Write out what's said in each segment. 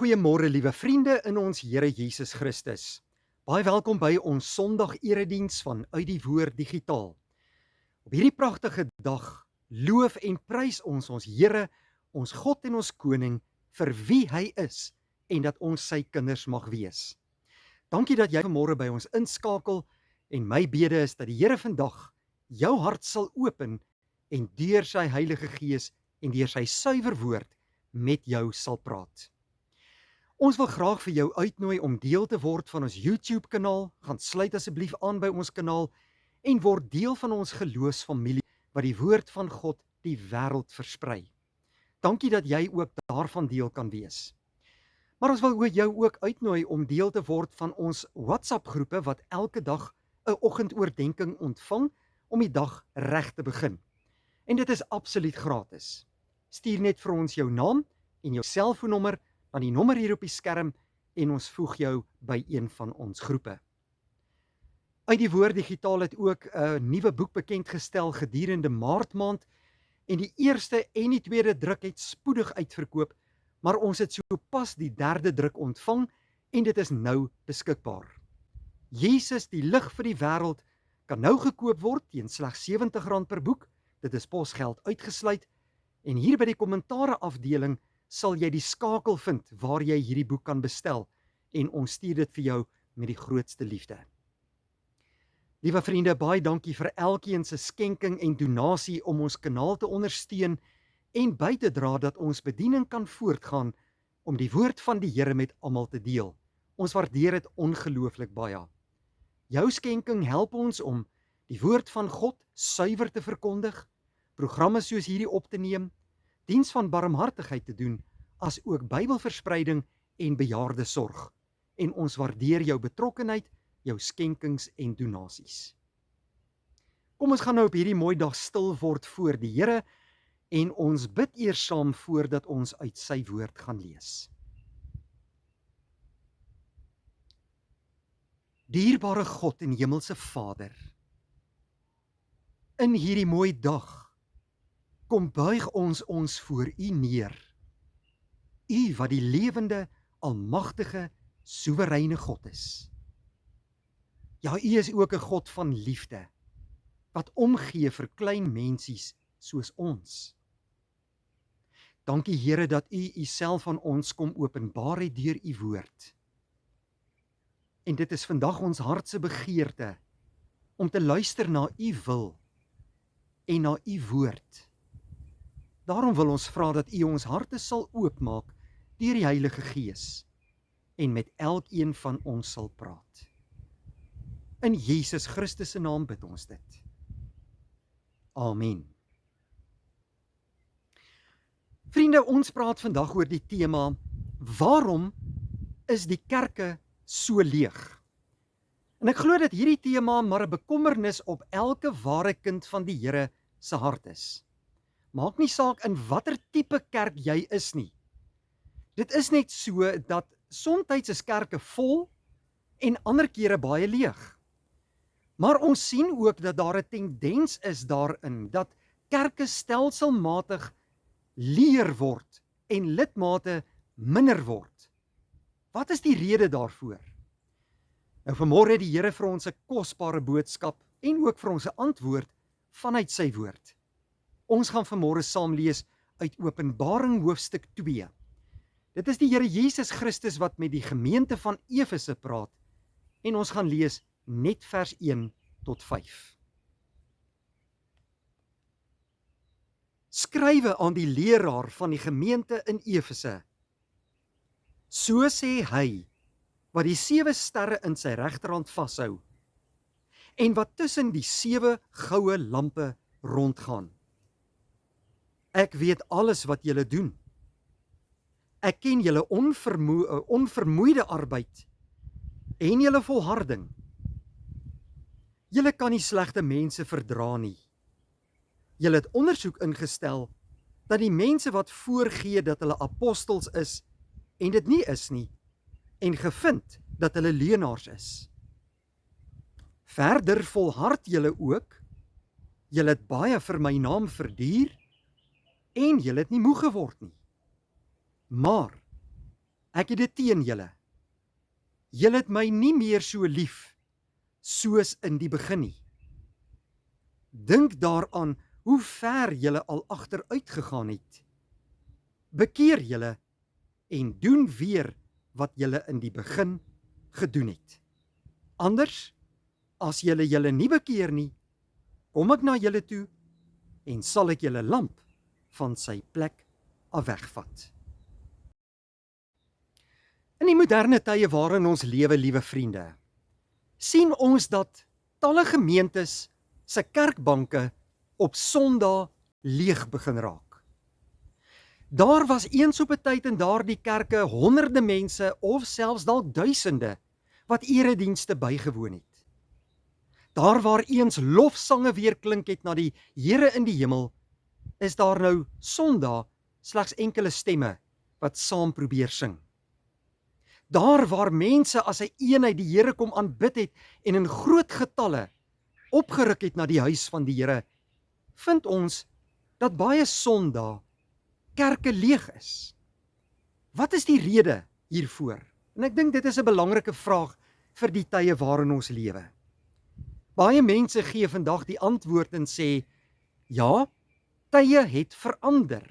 Goeiemôre liewe vriende in ons Here Jesus Christus. Baie welkom by ons Sondag-erediens van Uit die Woord Digitaal. Op hierdie pragtige dag loof en prys ons Here, ons God en ons Koning vir wie hy is en dat ons sy kinders mag wees. Dankie dat jy vanmôre by ons inskakel en my bede is dat die Here vandag jou hart sal open en deur sy Heilige Gees en deur sy suiwer woord met jou sal praat. Ons wil graag vir jou uitnooi om deel te word van ons YouTube-kanaal. Gaan sluit asseblief aan by ons kanaal en word deel van ons geloofsfamilie wat die woord van God die wêreld versprei. Dankie dat jy ook daarvan deel kan wees. Maar ons wil jou ook uitnooi om deel te word van ons WhatsApp-groepe wat elke dag 'n oggendoordenkings ontvang om die dag reg te begin. En dit is absoluut gratis. Stuur net vir ons jou naam en jou selfoonnommer aan die nommer hier op die skerm en ons voeg jou by een van ons groepe. Uit die Woord Digitaal het ook 'n nuwe boek bekendgestel gedurende Maart maand en die eerste en die tweede druk het spoedig uitverkoop, maar ons het sopas die derde druk ontvang en dit is nou beskikbaar. Jesus, die lig vir die wêreld, kan nou gekoop word teen slegs R70 per boek. Dit is posgeld uitgesluit en hier by die kommentare afdeling sal jy die skakel vind waar jy hierdie boek kan bestel en ons stuur dit vir jou met die grootste liefde. Liewe vriende, baie dankie vir elkeen se skenking en donasie om ons kanaal te ondersteun en by te dra dat ons bediening kan voortgaan om die woord van die Here met almal te deel. Ons waardeer dit ongelooflik baie. Jou skenking help ons om die woord van God suiwer te verkondig, programme soos hierdie op te neem, diens van barmhartigheid te doen, as ook Bybelverspreiding en bejaardesorg. En ons waardeer jou betrokkenheid, jou skenkings en donasies. Kom ons gaan nou op hierdie mooi dag stil word voor die Here en ons bid eers saam voordat ons uit sy woord gaan lees. Dierbare God en Hemelse Vader, in hierdie mooi dag kom buig ons voor U neer. U wat die lewende, almagtige, soewereine God is. Ja, U is ook 'n God van liefde, wat omgee vir klein mensies soos ons. Dankie Here dat U Uself aan ons kom openbaar het deur U woord. En dit is vandag ons hart se begeerte om te luister na U wil en na U woord. Daarom wil ons vra dat U ons harte sal oopmaak deur die Heilige Gees en met elkeen van ons sal praat. In Jesus Christus se naam bid ons dit. Amen. Vriende, ons praat vandag oor die tema: waarom is die kerke so leeg? En ek glo dat hierdie tema maar 'n bekommernis op elke ware kind van die Here se hart is. Maak nie saak in watter tipe kerk jy is nie. Dit is net so dat soms is kerke vol en ander kere baie leeg. Maar ons sien ook dat daar 'n tendens is daarin dat kerke stelselmatig leer word en lidmate minder word. Wat is die rede daarvoor? Nou vanmôre het die Here vir ons 'n kosbare boodskap en ook vir ons 'n antwoord vanuit sy woord. Ons gaan vanmôre saam lees uit Openbaring hoofstuk 2. Dit is die Here Jesus Christus wat met die gemeente van Efese praat en ons gaan lees net vers 1 tot 5. Skrywe aan die leraar van die gemeente in Efese. So sê hy wat die 7 sterre in sy regterhand vashou en wat tussen die 7 goue lampe rondgaan. Ek weet alles wat julle doen. Ek ken julle onvermoeide arbeid en julle volharding. Julle kan nie slegte mense verdra nie. Julle het ondersoek ingestel dat die mense wat voorgee dat hulle apostels is en dit nie is nie, en gevind dat hulle leuenaars is. Verder volhard julle ook, julle het baie vir my naam verduur en julle het nie moeg geword nie. Maar Ek het dit teen julle. Julle het my nie meer so lief, soos in die begin nie. Dink daaraan hoe ver julle al agteruit gegaan het. Bekeer julle en doen weer wat julle in die begin gedoen het. Anders, as julle nie bekeer nie, kom ek na julle toe en sal ek julle lamp van sy plek af wegvat. In die moderne tye waarin ons lewe, liewe vriende, sien ons dat talle gemeentes se kerkbanke op Sondag leeg begin raak. Daar was eens op 'n tyd in daardie kerke honderde mense of selfs dalk duisende wat eredienste bygewoon het. Daar waar eens lofsange weer klink het na die Here in die hemel, is daar nou Sondag slegs enkele stemme wat saam probeer sing. Daar waar mense as 'n eenheid die Here kom aanbid het en in groot getalle opgeruk het na die huis van die Here, vind ons dat baie Sondag kerke leeg is. Wat is die rede hiervoor? En ek dink dit is 'n belangrike vraag vir die tye waarin ons lewe. Baie mense gee vandag die antwoord en sê, ja, tye het verander.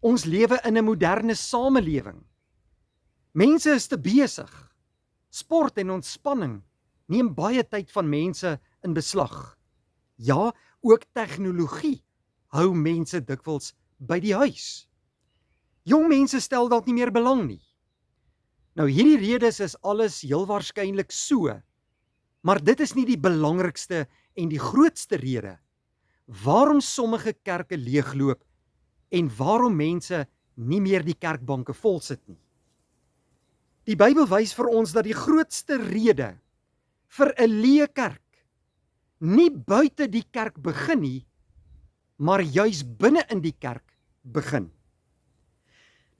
Ons lewe in 'n moderne samelewing. Mense is te besig. Sport en ontspanning neem baie tyd van mense in beslag. Ja, ook tegnologie hou mense dikwels by die huis. Jong mense stel dalk nie meer belang nie. Nou hierdie redes is alles heel waarskynlik so, maar dit is nie die belangrikste en die grootste rede waarom sommige kerke leegloop en waarom mense nie meer die kerkbanke vol sit nie. Die Bybel wys vir ons dat die grootste rede vir 'n leë kerk nie buite die kerk begin nie, maar juis binne in die kerk begin.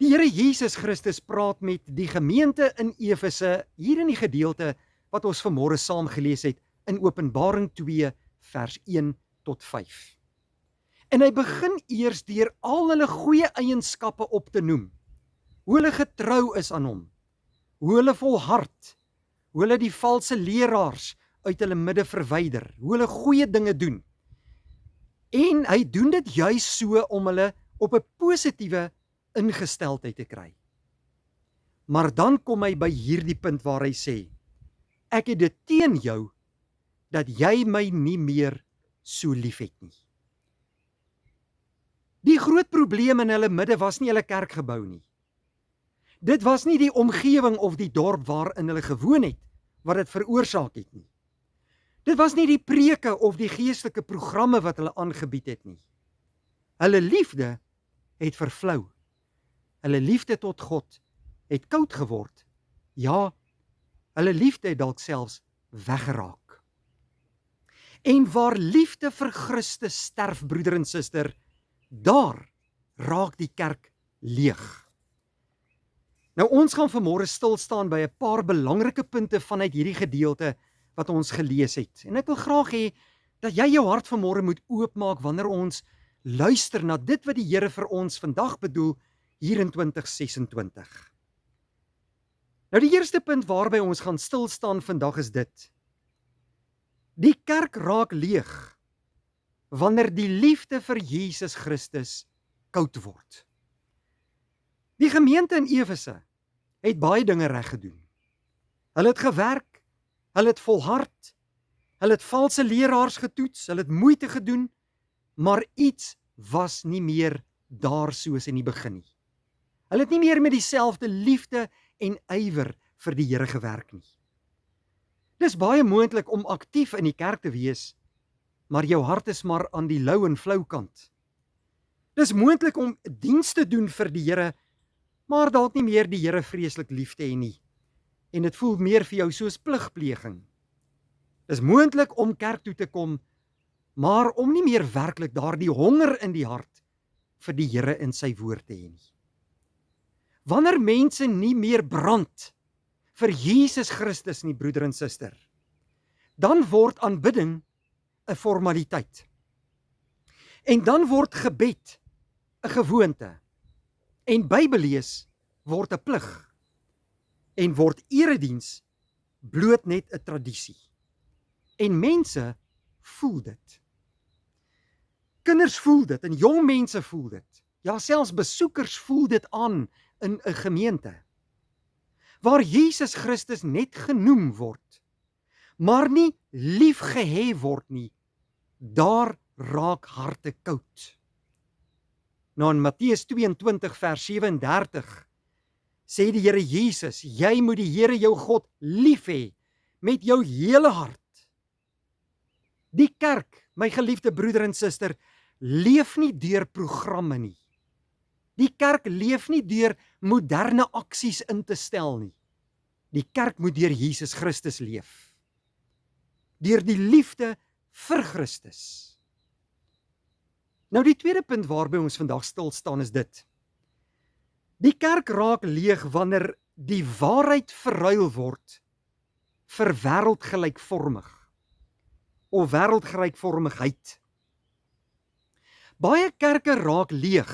Die Here Jesus Christus praat met die gemeente in Efese hier in die gedeelte wat ons vanmôre saam gelees het in Openbaring 2 vers 1 tot 5. En hy begin eers deur al hulle goeie eienskappe op te noem. Hoe hulle getrou is aan hom, hoe hulle volhard, hoe hulle die valse leraars uit hulle midde verwyder, hoe hulle goeie dinge doen. En hy doen dit juis so om hulle op 'n positiewe ingesteldheid te kry. Maar dan kom hy by hierdie punt waar hy sê, ek het dit teen jou, dat jy my nie meer so lief het nie. Die groot probleem in hulle midde was nie hulle kerkgebou nie. Dit was nie die omgewing of die dorp waarin hulle gewoon het, wat dit veroorsaak het nie. Dit was nie die preke of die geestelike programme wat hulle aangebied het nie. Hulle liefde het vervlou. Hulle liefde tot God het koud geword. Ja, hulle liefde het dalk selfs weggeraak. En waar liefde vir Christus sterf, broeder en suster, daar raak die kerk leeg. Nou ons gaan vanmôre stil staan by 'n paar belangrike punte vanuit hierdie gedeelte wat ons gelees het. En ek wil graag hê dat jy jou hart vanmôre moet oopmaak wanneer ons luister na dit wat die Here vir ons vandag bedoel hier in 2026. Nou die eerste punt waarby ons gaan stil staan vandag is dit. Die kerk raak leeg wanneer die liefde vir Jesus Christus koud word. Die gemeente in Efese het baie dinge reg gedoen. Hulle het gewerk, hulle het volhard, hulle het valse leraars getoets, hulle het moeite gedoen, maar iets was nie meer daar soos in die begin nie. Hulle het nie meer met dieselfde liefde en ywer vir die Here gewerk nie. Dis baie moontlik om aktief in die kerk te wees, maar jou hart is maar aan die lou en flou kant. Dis moontlik om diens te doen vir die Here, maar dalk nie meer die Here vreeslik lief te hê nie. En dit voel meer vir jou soos pligpleging. Dis moontlik om kerk toe te kom, maar om nie meer werklik daardie honger in die hart vir die Here en sy woord te hê nie. Wanneer mense nie meer brand vir Jesus Christus nie, broeder en suster, dan word aanbidding 'n formaliteit. En dan word gebed 'n gewoonte. En Bybellees word 'n plig en word erediens bloot net 'n tradisie. En mense voel dit. Kinders voel dit en jong mense voel dit. Ja, selfs besoekers voel dit aan in 'n gemeente. Waar Jesus Christus net genoem word, maar nie liefgehê word nie, daar raak harte koud. Nou in Matteus 22 vers 37 sê die Here Jesus, jy moet die Here jou God lief hê met jou hele hart. Die kerk, my geliefde broeder en suster, leef nie deur programme nie. Die kerk leef nie deur moderne aksies in te stel nie. Die kerk moet deur Jesus Christus leef. Deur die liefde vir Christus. Nou die tweede punt waarby ons vandag stil staan is dit. Die kerk raak leeg wanneer die waarheid verruil word vir wêreldgelykvormig of wêreldgelykvormigheid. Baie kerke raak leeg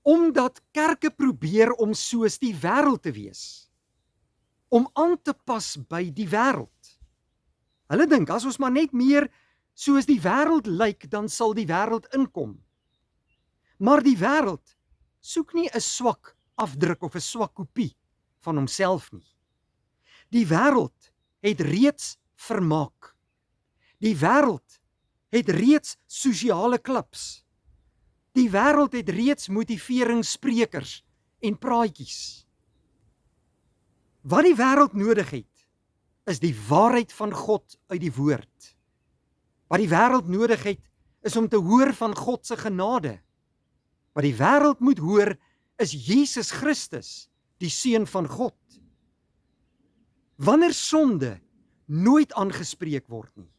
omdat kerke probeer om soos die wêreld te wees, om aan te pas by die wêreld. Hulle dink as ons maar net meer soos die wêreld lyk, dan sal die wêreld inkom. Maar die wêreld soek nie 'n swak afdruk of 'n swak kopie van homself nie. Die wêreld het reeds vermaak. Die wêreld het reeds sosiale klubs. Die wêreld het reeds motiveringssprekers en praatjies. Wat die wêreld nodig het, is die waarheid van God uit die woord. Wat die wêreld nodig het, is om te hoor van God se genade. Wat die wêreld moet hoor, is Jesus Christus, die Seun van God. Wanneer sonde nooit aangespreek word nie,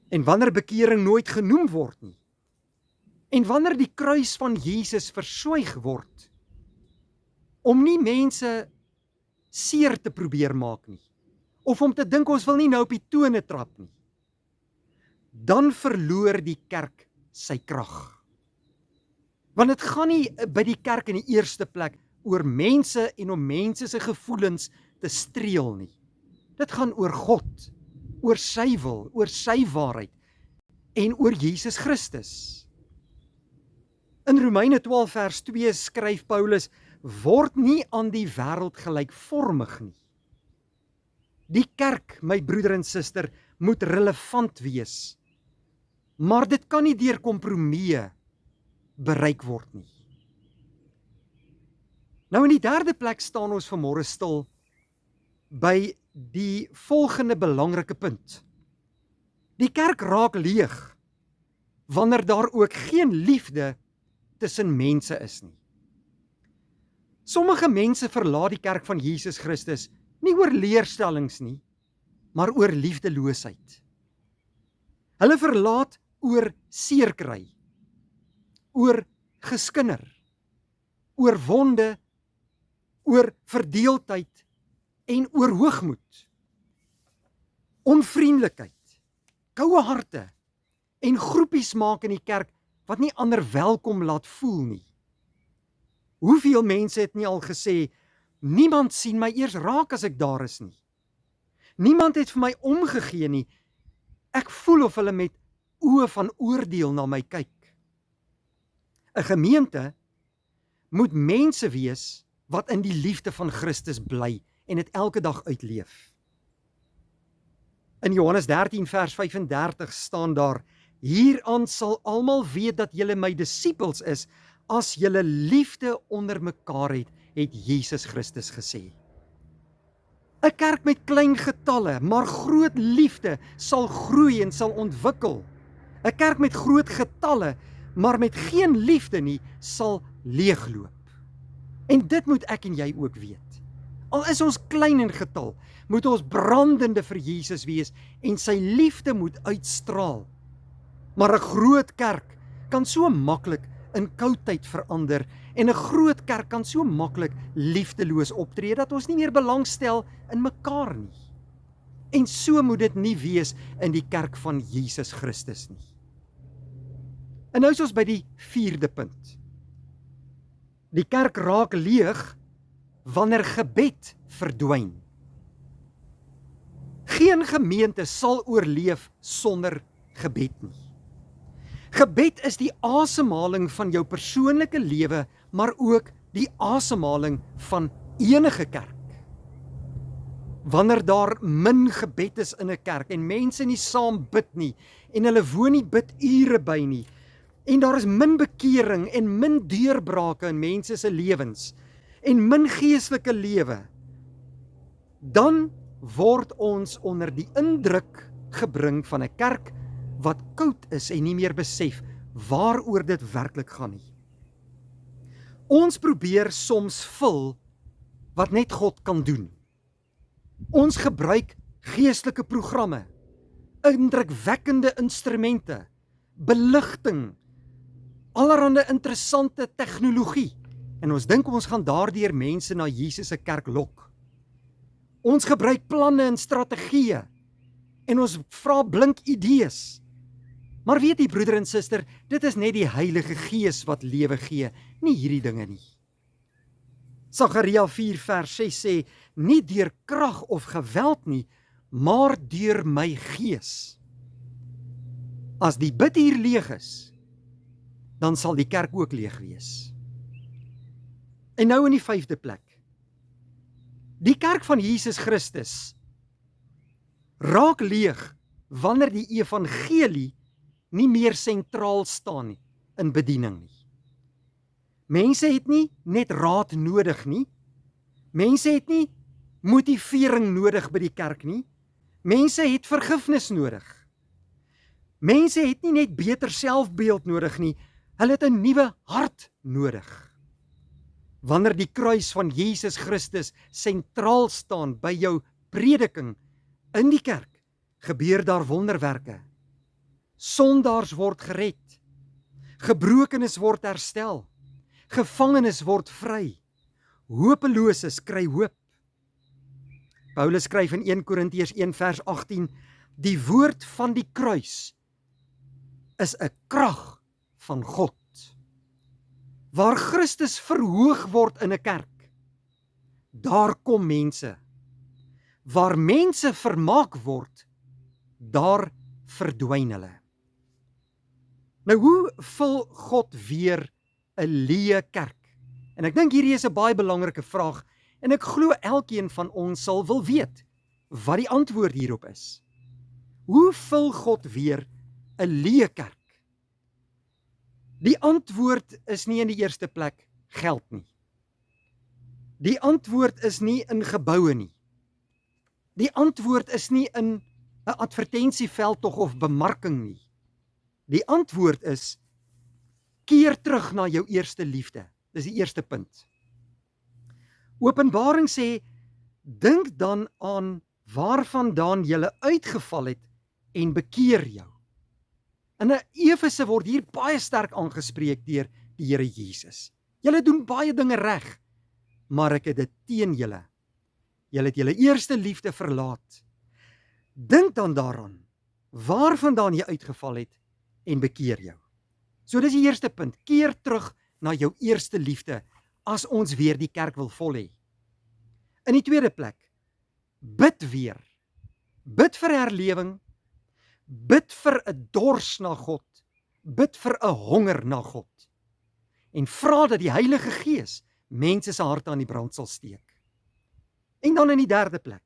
en wanneer bekering nooit genoem word nie, en wanneer die kruis van Jesus verswyg word, om nie mense seer te probeer maak nie, of om te dink ons wil nie nou op die tone trap nie, dan verloor die kerk sy krag. Want dit gaan nie by die kerk in die eerste plek oor mense en om mense se gevoelens te streel nie. Dit gaan oor God, oor sy wil, oor sy waarheid en oor Jesus Christus. In Romeine 12 vers 2 skryf Paulus, word nie aan die wêreld gelykvormig nie. Die kerk, my broeder en suster, moet relevant wees, maar dit kan nie deur kompromieë bereik word nie. Nou in die derde plek staan ons vanmôre stil by die volgende belangrike punt. Die kerk raak leeg wanneer daar ook geen liefde tussen mense is nie. Sommige mense verlaat die kerk van Jesus Christus nie oor leerstellings nie, maar oor liefdeloosheid. Hulle verlaat oor seerkry, oor geskinder, oor wonde, oor verdeeldheid en oor hoogmoed, onvriendelikheid, koue harte en groepies maak in die kerk wat nie ander welkom laat voel nie. Hoeveel mense het nie al gesê, niemand sien my eers raak as ek daar is nie. Niemand het vir my omgegee nie. Ek voel of hulle met oë van oordeel na my kyk. 'n Gemeente moet mense wees wat in die liefde van Christus bly en dit elke dag uitleef. In Johannes 13 vers 35 staan daar, hieraan sal almal weet dat julle my disippels is, as julle liefde onder mekaar het Jesus Christus gesê. 'n Kerk met klein getalle, maar groot liefde sal groei en sal ontwikkel. 'n Kerk met groot getalle, maar met geen liefde nie, sal leegloop. En dit moet ek en jy ook weet. Al is ons klein in getal, moet ons brandende vir Jesus wees en sy liefde moet uitstraal. Maar 'n groot kerk kan so maklik in koudheid verander en 'n groot kerk kan so maklik liefdeloos optree dat ons nie meer belangstel in mekaar nie. En so moet dit nie wees in die kerk van Jesus Christus nie. En nou is ons by die vierde punt. Die kerk raak leeg wanneer gebed verdwyn. Geen gemeente sal oorleef sonder gebed nie. Gebed is die asemhaling van jou persoonlike lewe, maar ook die asemhaling van enige kerk. Wanneer daar min gebed is in 'n kerk en mense nie saam bid nie en hulle woon nie bidure by nie en daar is min bekering en min deurbrake in mense se lewens en min geestelike lewe, dan word ons onder die indruk gebring van 'n kerk wat koud is en nie meer besef waaroor dit werklik gaan nie. Ons probeer soms vul wat net God kan doen. Ons gebruik geestelike programme, indrukwekkende instrumente, beligting, allerhande interessante tegnologie, en ons dink ons gaan daardeur mense na Jesus se kerk lok. Ons gebruik planne en strategieë, en ons vra blink idees. Maar weet jy broeder en suster, dit is net die Heilige Gees wat lewe gee, nie hierdie dinge nie. Sagaria 4 vers 6 sê, nie deur krag of geweld nie, maar deur my Gees. As die bid hier leeg is, dan sal die kerk ook leeg wees. En nou in die 5de plek. Die kerk van Jesus Christus raak leeg wanneer die evangelie nie meer sentraal staan nie, in bediening nie. Mense het nie net raad nodig nie. Mense het nie motivering nodig by die kerk nie. Mense het vergifnis nodig. Mense het nie net beter selfbeeld nodig nie. Hulle het 'n nuwe hart nodig. Wanneer die kruis van Jesus Christus sentraal staan by jou prediking in die kerk, gebeur daar wonderwerke. Sondaars word gered. Gebrokenes word herstel. Gevangenes word vry. Hopeloses kry hoop. Paulus skryf in 1 Korintiërs 1 vers 18, die woord van die kruis is 'n krag van God. Waar Christus verhoog word in 'n kerk, daar kom mense. Waar mense vermaak word, daar verdwyn hulle. Nou hoe vul God weer 'n leë kerk? En ek dink hierdie is 'n baie belangrike vraag en ek glo elkeen van ons sal wil weet wat die antwoord hierop is. Hoe vul God weer 'n leë kerk? Die antwoord is nie in die eerste plek geld nie. Die antwoord is nie in geboue nie. Die antwoord is nie in 'n advertensieveldtog of bemarking nie. Die antwoord is keer terug na jou eerste liefde. Dis die eerste punt. Openbaring sê, dink dan aan waarvandaan jy uitgeval het en bekeer jou. In Efese word hier baie sterk aangespreek deur die Here Jesus. Julle doen baie dinge reg, maar ek het dit teen julle. Julle het julle eerste liefde verlaat. Dink dan daaraan, waarvandaan jy uitgeval het en bekeer jou. So dis die eerste punt, keer terug na jou eerste liefde, as ons weer die kerk wil vol hê. In die tweede plek, bid weer. Bid vir herlewing, bid vir 'n dors na God, bid vir 'n honger na God, en vra dat die Heilige Gees mense se harte aan die brand sal steek. En dan in die derde plek,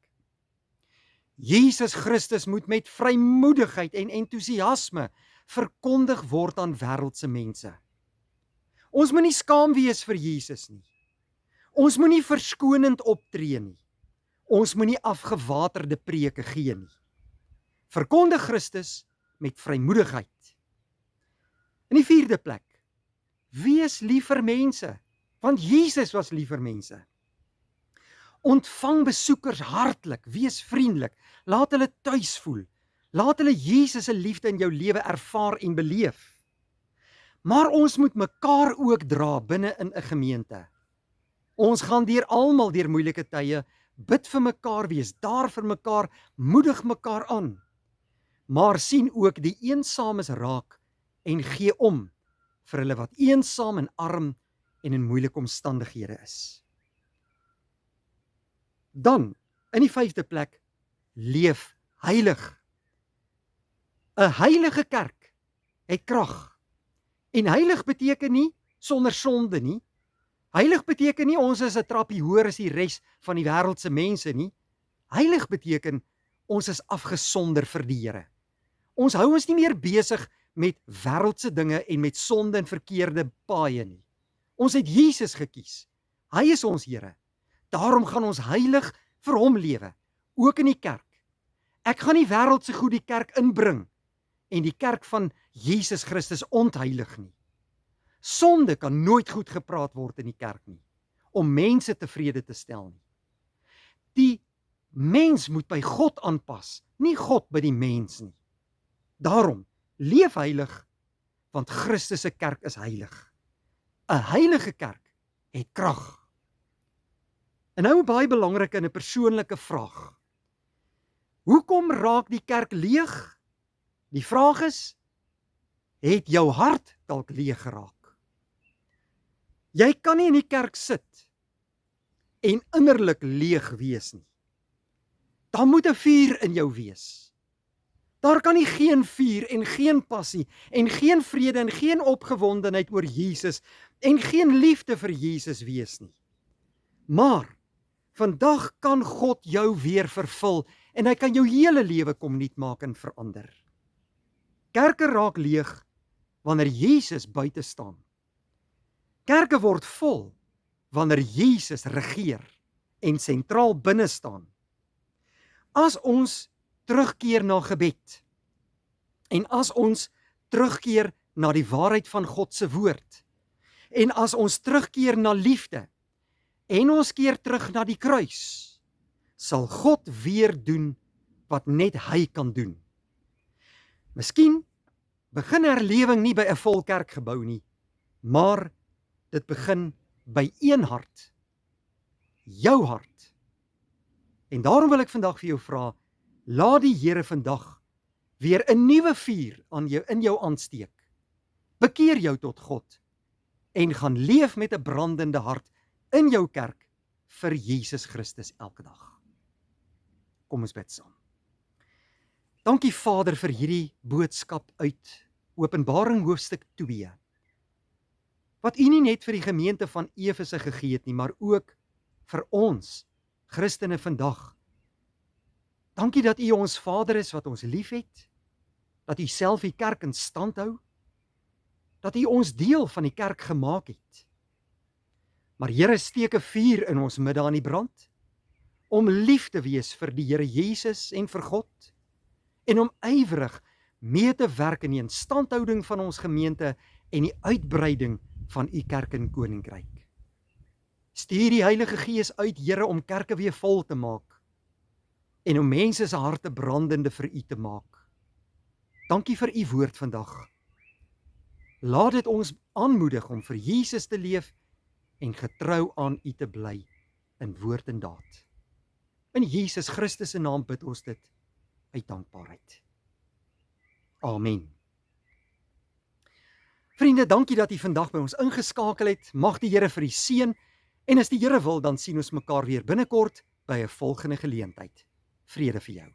Jesus Christus moet met vrymoedigheid en entoesiasme verkondig word aan wêreldse mense. Ons moet nie skaam wees vir Jesus nie. Ons moet nie verskonend optree nie. Ons moet nie afgewaterde preke gee nie. Verkondig Christus met vrymoedigheid. In die vierde plek, wees lief vir mense, want Jesus was lief vir mense. Ontvang besoekers hartlik, wees vriendelik, laat hulle tuis voel, laat hulle Jesus se liefde in jou lewe ervaar en beleef. Maar ons moet mekaar ook dra binne in 'n gemeente. Ons gaan almal deur moeilike tye, bid vir mekaar, wees daar vir mekaar, moedig mekaar aan. Maar sien ook die eensaames raak en gee om vir hulle wat eensaam en arm en in moeilike omstandighede is. Dan, in die 5de plek, leef heilig. 'n Heilige kerk het krag. En heilig beteken nie sonder sonde nie. Heilig beteken nie ons is 'n trappie hoër as die res van die wêreldse mense nie. Heilig beteken ons is afgesonder vir die Here. Ons hou ons nie meer besig met wêreldse dinge en met sonde en verkeerde paaie nie. Ons het Jesus gekies. Hy is ons Here. Daarom gaan ons heilig vir hom lewe, ook in die kerk. Ek gaan nie wêreldse goed die kerk inbring en die kerk van Jesus Christus ontheilig nie. Sonde kan nooit goed gepraat word in die kerk nie, om mense tevrede te stel nie. Die mens moet by God aanpas, nie God by die mens nie. Daarom, leef heilig, want Christus se kerk is heilig. 'n Heilige kerk het krag. En nou 'n baie belangrike en 'n persoonlike vraag. Hoekom raak die kerk leeg? Die vraag is, het jou hart dalk leeg geraak? Jy kan nie in die kerk sit en innerlik leeg wees nie. Daar moet 'n vuur in jou wees. Daar kan nie geen vuur en geen passie en geen vrede en geen opgewondenheid oor Jesus en geen liefde vir Jesus wees nie. Maar vandag kan God jou weer vervul en hy kan jou hele lewe kom nuut maak en verander. Kerke raak leeg wanneer Jesus buite staan. Kerke word vol wanneer Jesus regeer en sentraal binne staan. As ons terugkeer na gebed en as ons terugkeer na die waarheid van God se woord en as ons terugkeer na liefde en ons keer terug na die kruis, sal God weer doen wat net hy kan doen. Miskien begin herlewing nie by 'n vol kerkgebou nie, maar dit begin by een hart, jou hart. En daarom wil ek vandag vir jou vra, laat die Here vandag weer 'n nuwe vuur in jou aansteek. Bekeer jou tot God en gaan leef met 'n brandende hart in jou kerk vir Jesus Christus elke dag. Kom ons bid saam. Dankie Vader vir hierdie boodskap uit Openbaring hoofstuk 2. Wat U nie net vir die gemeente van Efese gegee het nie, maar ook vir ons, Christene vandag. Dankie dat U ons Vader is wat ons liefhet, dat U self die kerk in stand hou, dat U ons deel van die kerk gemaak het. Maar Here, steek 'n vuur in ons midde aan die brand, om lief te wees vir die Here Jesus en vir God, en om ywerig mee te werk in die instandhouding van ons gemeente en die uitbreiding van U kerk en koninkryk. Stuur die Heilige Gees uit, Here, om kerke weer vol te maak en om mense se harte brandende vir U te maak. Dankie vir U woord vandag. Laat dit ons aanmoedig om vir Jesus te leef en getrou aan U te bly in woord en daad. In Jesus Christus se naam bid ons dit uit dankbaarheid. Amen. Vriende, dankie dat U vandag by ons ingeskakel het. Mag die Here vir U seën en as die Here wil, dan sien ons mekaar weer binnekort by 'n volgende geleentheid. Vrede vir jou.